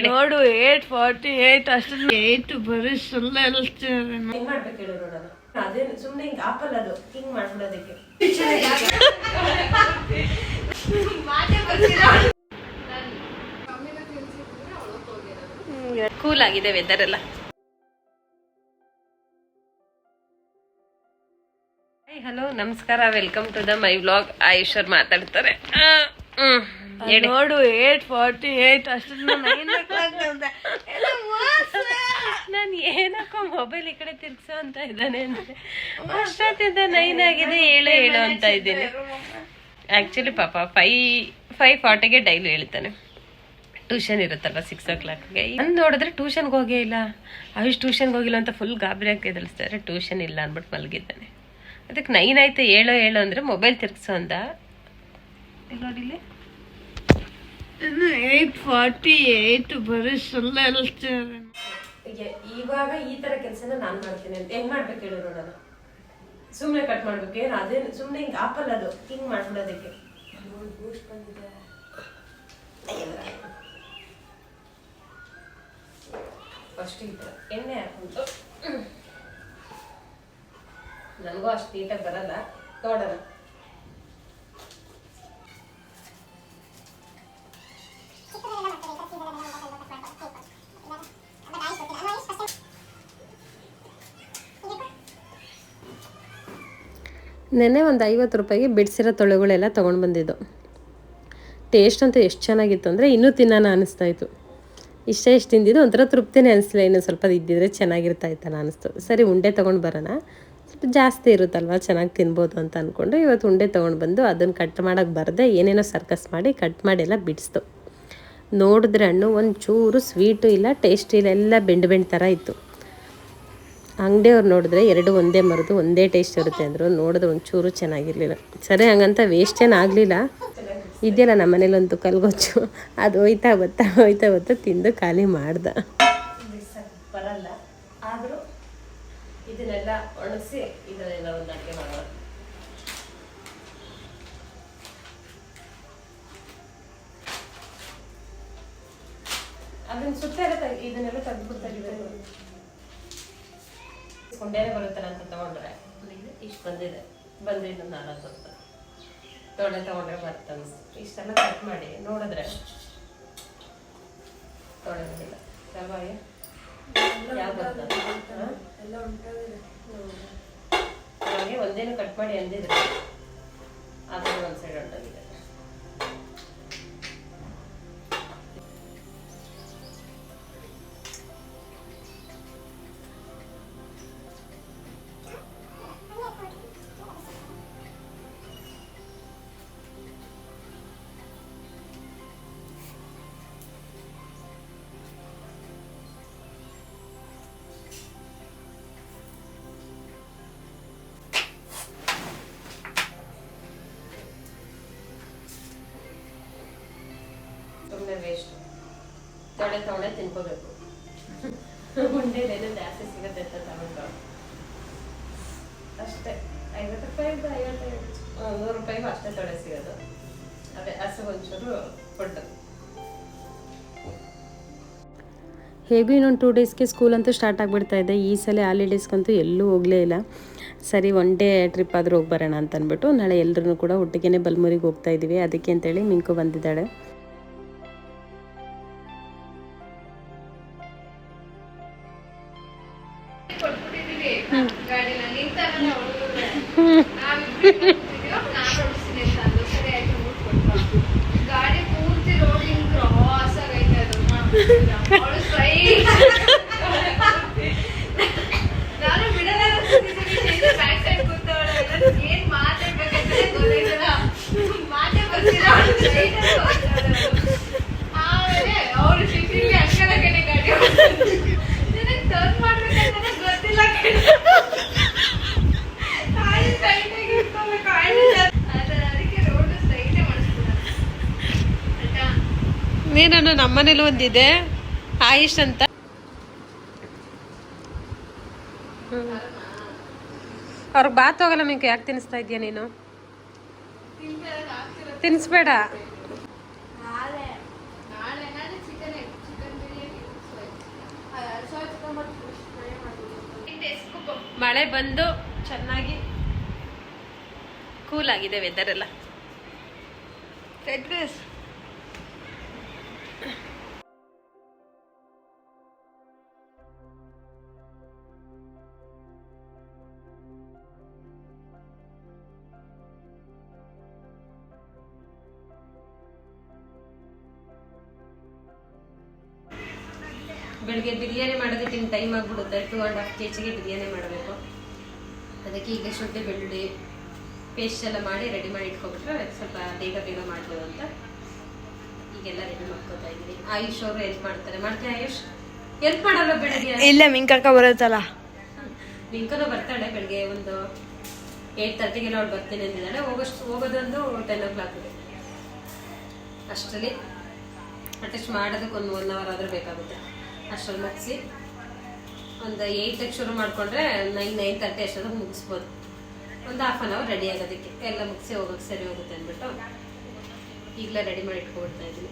ನೋಡು 8:48 ಅಷ್ಟು 8 ಬರೀ ಸುಳ್ಳು ಹೇಳ್ತಾರೆ. ಹಿಂಗ್ ಮಾಡ್ಬೇಕು ಹೇಳು ನೋಡೋಣ. ಅದೇ ಸುಮ್ನೆ ಹಿಂಗ್ ಆಪಲ್ ಅದು ಹಿಂಗ್ ಮಾಡ್ಬಿಡೋದಕ್ಕೆ. ಕೂಲ್ ಆಗಿದೆ ವೆದರ್ ಎಲ್ಲ. ಹಲೋ ನಮಸ್ಕಾರ, welcome to the my vlog. ಆಯುಷರ್ ಮಾತಾಡ್ತಾರೆ. ನೋಡು 8:48 ಅಷ್ಟು ನಾನು ಏನಕ್ಕೋ ಮೊಬೈಲ್ ಈ ಕಡೆ ತಿರ್ಗ್ಸೋ ಅಂತ ಇದ್ದಾನೆ ಅಂದ್ರೆ ಅಷ್ಟೊತ್ತಿಂದ 9 ಆಗಿದೆ, ಹೇಳು ಅಂತ ಇದ್ದೀನಿ. ಆ್ಯಕ್ಚುಲಿ ಪಾಪ 5:40ಗೆ ಡೈಲಿ ಹೇಳ್ತಾನೆ. ಟ್ಯೂಷನ್ ಇರುತ್ತಲ್ವ 6 o'clockಗೆ. ನಾನು ನೋಡಿದ್ರೆ ಟ್ಯೂಷನ್ಗೆ ಹೋಗೇ ಇಲ್ಲ. ಆಯುಷ್ ಟ್ಯೂಷನ್ಗೆ ಹೋಗಿಲ್ಲ ಅಂತ ಫುಲ್ ಗಾಬರಿ ಆಗಿ ಎದುರಿಸ್ತಾರೆ. ಟ್ಯೂಷನ್ ಇಲ್ಲ ಅಂದ್ಬಿಟ್ಟು ಮಲಗಿದ್ದಾನೆ. ಅದಕ್ಕೆ 9 ಆಯ್ತು, ಹೇಳು ಅಂದರೆ ಮೊಬೈಲ್ ತಿರ್ಗ್ಸೋ ಅಂದ. ನೋಡಿಲಿ 8:48 ಬರೀ ಸುಳ್ಳು ಹೇಳ್ತಾರೆ. ಇವಾಗ ಈ ತರ ಕೆಲಸನ ನಾನ್ ಮಾಡ್ತೀನಿ ಅಂತ ಹೆಂಗ್ ಮಾಡ್ಬೇಕು ಹೇಳು ನೋಡೋಣ. ಸುಮ್ನೆ ಕಟ್ ಮಾಡ್ಬೇಕು, ಏನು ಅದೇ ಸುಮ್ನೆ ಹಿಂಗ್ ಆಪಲ್ ಅದು ಹಿಂಗ್ ಮಾಡ್ಬಿಡೋದಕ್ಕೆ. ಫಸ್ಟ್ ಈ ತರ ಎಣ್ಣೆ ಹಾಕೊಂಡು, ನನಗೂ ಅಷ್ಟು ನೀಟಾಗಿ ಬರಲ್ಲ, ನೋಡೋಣ. ನೆನ್ನೆ ಒಂದು 50 ರೂಪಾಯಿಗೆ ಬಿಡಿಸಿರೋ ತೊಳೆಗಳೆಲ್ಲ ತೊಗೊಂಡು ಬಂದಿದ್ದು. ಟೇಸ್ಟ್ ಅಂತೂ ಎಷ್ಟು ಚೆನ್ನಾಗಿತ್ತು ಅಂದರೆ ಇನ್ನೂ ತಿನ್ನೋಣ ಅನ್ನಿಸ್ತಾಯಿತ್ತು. ಇಷ್ಟ ತಿಂದಿದ್ದು ಒಂಥರ ತೃಪ್ತಿನೇ ಅನಿಸ್ಲಿಲ್ಲ. ಇನ್ನೂ ಸ್ವಲ್ಪ ಇದ್ದಿದ್ರೆ ಚೆನ್ನಾಗಿರ್ತಾಯಿತ್ತಲ್ಲ ಅನ್ನಿಸ್ತು. ಸರಿ ಉಂಡೆ ತೊಗೊಂಡು ಬರೋಣ, ಸ್ವಲ್ಪ ಜಾಸ್ತಿ ಇರುತ್ತಲ್ವ, ಚೆನ್ನಾಗಿ ತಿನ್ಬೋದು ಅಂತ ಅಂದ್ಕೊಂಡು ಇವತ್ತು ಉಂಡೆ ತೊಗೊಂಡು ಬಂದು ಅದನ್ನು ಕಟ್ ಮಾಡೋಕ್ಕೆ ಬರದೆ ಏನೇನೋ ಸರ್ಕಸ್ ಮಾಡಿ ಕಟ್ ಮಾಡಿ ಎಲ್ಲ ಬಿಡಿಸ್ತು. ನೋಡಿದ್ರೆ ಹಣ್ಣು ಒಂಚೂರು ಸ್ವೀಟು ಇಲ್ಲ, ಟೇಸ್ಟ್ ಇಲ್ಲ, ಎಲ್ಲ ಬೆಂಡು ಥರ ಇತ್ತು. ಅಂಗಡಿಯವ್ರು ನೋಡಿದ್ರೆ 2 ಒಂದೇ ಮರದು ಒಂದೇ ಟೇಸ್ಟ್ ಇರುತ್ತೆ ಅಂದರು. ನೋಡಿದ್ರೆ ಒಂಚೂರು ಚೆನ್ನಾಗಿರಲಿಲ್ಲ. ಸರಿ ಹಂಗಂತ ವೇಸ್ಟ್ ಏನು ಆಗಲಿಲ್ಲ. ಇದೆಯಲ್ಲ ನಮ್ಮ ಮನೇಲಂತೂ ಕಲ್ಗೊಚ್ಚು, ಅದು ಹೋಯ್ತಾ ಬತ್ತಾ ತಿಂದು ಖಾಲಿ ಮಾಡ್ದ. ಬರಲ್ಲ ಆದರೂ ಇದನ್ನೆಲ್ಲ ಒಣಗಿಸಿ ಇದನ್ನೆಲ್ಲ ಒಂದು ಅಡುಗೆ ಮಾಡೋಣ. ಅದನ್ನ ಸುತ್ತ ಇದನ್ನೆಲ್ಲ ತೆಗೆದುಬಿಡ್ತಾರೆ. ಕೊಂಡೇನೆ ಬರುತ್ತಲ್ಲ ಅಂತ ತಗೊಂಡ್ರೆ ಇಷ್ಟು ಬಂದಿದೆ 4 ತೊಡೆ ತಗೊಂಡ್ರೆ ಬರುತ್ತೆ ಅನಿಸ್ತು. ಇಷ್ಟೆಲ್ಲ ಕಟ್ ಮಾಡಿ ನೋಡಿದ್ರೆ ತೊಡೆ ಬಂದಿಲ್ಲ. ರವಾಯ ಹಾಗೆ ಒಂದೇನು ಕಟ್ ಮಾಡಿ ಅಂದಿದ್ರೆ ಅದನ್ನು ಒಂದು ಸೈಡ್ ಹೊಂಟೋಗಿದೆ. ಸುಮ್ಮನೆ ವೇಸ್ಟ್. ತೊಳೆ ತಿನ್ಕೋಬೇಕು. ಉಂಡೆಲೇನು ಜಾಸ್ತಿ ಸಿಗುತ್ತೆ ಅಂತ ತಗೊಂಡು ಅಷ್ಟೇ. 50 ರೂಪಾಯಿಗೂ 100 ರೂಪಾಯಿಗೂ ಅಷ್ಟೇ ತೊಳೆ ಸಿಗೋದು. ಅದೇ ಹಸು ಒಂಚೂರು ಫುಡ್. ಹೇಗೂ ಇನ್ನೊಂದು 2 ಡೇಸ್ಗೆ ಸ್ಕೂಲ್ ಅಂತೂ ಸ್ಟಾರ್ಟ್ ಆಗಿಬಿಡ್ತಾ ಇದೆ. ಈ ಸಲ ಹಾಲಿಡೇಸ್ಗಂತೂ ಎಲ್ಲೂ ಹೋಗಲೇ ಇಲ್ಲ. ಸರಿ ಒನ್ ಡೇ ಟ್ರಿಪ್ ಆದರೂ ಹೋಗಿ ಬರೋಣ ಅಂತ ಅಂದ್ಬಿಟ್ಟು ನಾಳೆ ಎಲ್ಲರೂ ಕೂಡ ಒಟ್ಟಿಗೆ ಬಲ್ಮೂರಿಗೆ ಹೋಗ್ತಾ ಇದ್ದೀವಿ. ಅದಕ್ಕೆ ಅಂತೇಳಿ ಮಿಂಕು ಬಂದಿದ್ದಾಳೆ. ಗಾಡಿ ಪೂರ್ತಿ ರೋಡಿಂಗ್ ಕ್ರಾಸ್ ಆಗೈತೆ. ಅದು ನಾನು ಬಿಡಲ್ಲ, ಬ್ಯಾಕ್ ಸೈಡ್ ಕೂತವಳ. ಏನ್ ಮಾತಾಡ್ಬೇಕಂತ ಗೊತ್ತಾಯ್ತಲ್ಲ, ಮಾತೇ ಬರ್ತಿಲ್ಲ. ಆಮೇಲೆ ಅವ್ರು ಶಿಫ್ಟಿಂಗ್ ಅಂಕಲ ಕಡೆ ಗಾಡಿ ನನಗೆ ಟರ್ನ್ ಮಾಡ್ಬೇಕಂತ ಗೊತ್ತಿಲ್ಲ. ನೀನು ನಮ್ಮನೇಲಿ ಒಂದಿದೆ ಆಯುಷ್ ಅಂತ. ಅವ್ರಿಗೆ ಬಾತ್ ಹೋಗಲ್ಲ. ಮಿಂಕು ಯಾಕೆ ತಿನ್ನಿಸ್ತಾ ಇದೀಯ ನೀನು? ತಿನ್ನಿಸ್ಬೇಡ. ಮಳೆ ಬಂದು ಚೆನ್ನಾಗಿ ಕೂಲ್ ಆಗಿದೆ ವೆದರ್ ಎಲ್ಲ. ಬೆಳಿಗ್ಗೆ ಬಿರಿಯಾನಿ ಮಾಡೋದಕ್ಕೆ ಟೈಮ್ ಆಗಿಬಿಡುತ್ತೆ. 2.5 kg ಬಿರಿಯಾನಿ ಮಾಡಬೇಕು. ಅದಕ್ಕೆ ಈಗ ಶುಂಠಿ ಬೆಳ್ಳುಳ್ಳಿ ಪೇಸ್ಟ್ ಎಲ್ಲ ಮಾಡಿ ರೆಡಿ ಮಾಡಿ ಇಟ್ಕೊಬಿಟ್ರೆ ಸ್ವಲ್ಪ ಬೇಗ ಬೇಗ ಮಾಡ್ಬೋದು ಅಂತ ಈಗೆಲ್ಲ ರೆಡಿ ಮಾಡ್ಕೊತಾ ಇದ್ದೀನಿ. ಆಯುಷ್ ಅವರು ಹೆಲ್ಪ್ ಮಾಡ್ತಾರೆ. ಮಾಡ್ತೀಯ ಆಯುಷ್? ಹೆಲ್ಪ್ ಮಾಡಲ್ಲ ಬೆಳಿಗ್ಗೆ? ಇಲ್ಲ, ಮಿಂಕಕ್ಕ ಬರುತ್ತಲ್ಲ. ಮಿಂಕನೂ ಬರ್ತಾಳೆ ಬೆಳಿಗ್ಗೆ ಒಂದು 8:30 ಅವಳು ಬರ್ತೀನಿ ಅಂದಿದ್ದಾಳೆ. ಹೋಗೋದೊಂದು 10 o'clock. ಅಷ್ಟರಲ್ಲಿ ಅಟ್ಲೀಸ್ಟ್ ಮಾಡೋದಕ್ಕೆ ಒಂದು 1 hour ಆದರೂ ಬೇಕಾಗುತ್ತೆ. ಅಷ್ಟರಲ್ಲಿ ಮುಗಿಸಿ ಒಂದು 8ಕ್ಕೆ ಶುರು ಮಾಡಿಕೊಂಡ್ರೆ 9:30 ಅಷ್ಟೊತ್ತಿಗೆ ಮುಗಿಸ್ಬೋದು. ಒಂದು 1/2 hour ರೆಡಿ ಆಗೋದಕ್ಕೆ ಎಲ್ಲ ಮುಗಿಸಿ ಹೋಗೋಕ್ಕೆ ಸರಿ ಹೋಗುತ್ತೆ ಅಂದ್ಬಿಟ್ಟು ಈಗಲೇ ರೆಡಿ ಮಾಡಿ ಇಟ್ಕೊಬಿಡ್ತಾ ಇದ್ದೀನಿ.